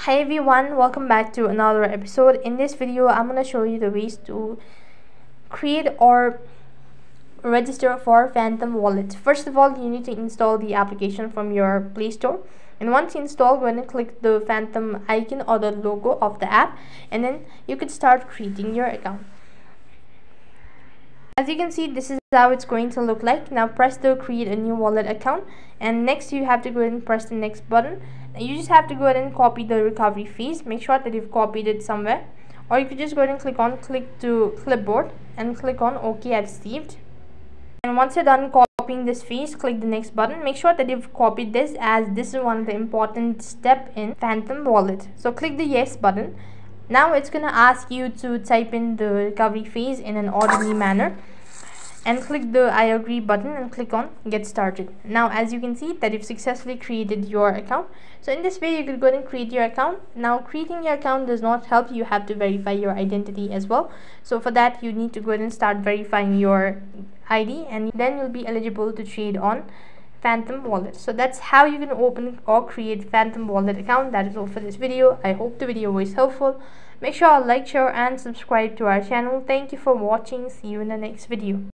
Hi everyone, welcome back to another episode. In this video I'm going to show you the ways to create or register for Phantom Wallet. First of all, you need to install the application from your Play Store, and once you install, go ahead and click the Phantom icon or the logo of the app, and then you can start creating your account. As you can see, this is how it's going to look like. Now press the create a new wallet account, and next you have to go ahead and press the next button. You just have to go ahead and copy the recovery fees. Make sure that you've copied it somewhere, or you could just go ahead and click to clipboard and click on OK I've saved. And once you're done copying this fees, click the next button. Make sure that you've copied this, as this is one of the important step in Phantom Wallet. So click the yes button. Now it's gonna ask you to type in the recovery fees in an orderly manner, and click the I agree button and click on get started. Now as you can see that you've successfully created your account. So in this way you could go ahead and create your account. Now creating your account does not help, you have to verify your identity as well. So for that you need to go ahead and start verifying your ID, and then you'll be eligible to trade on Phantom Wallet. So that's how you can open or create Phantom Wallet account. That is all for this video. I hope the video was helpful. Make sure to like, share and subscribe to our channel. Thank you for watching. See you in the next video.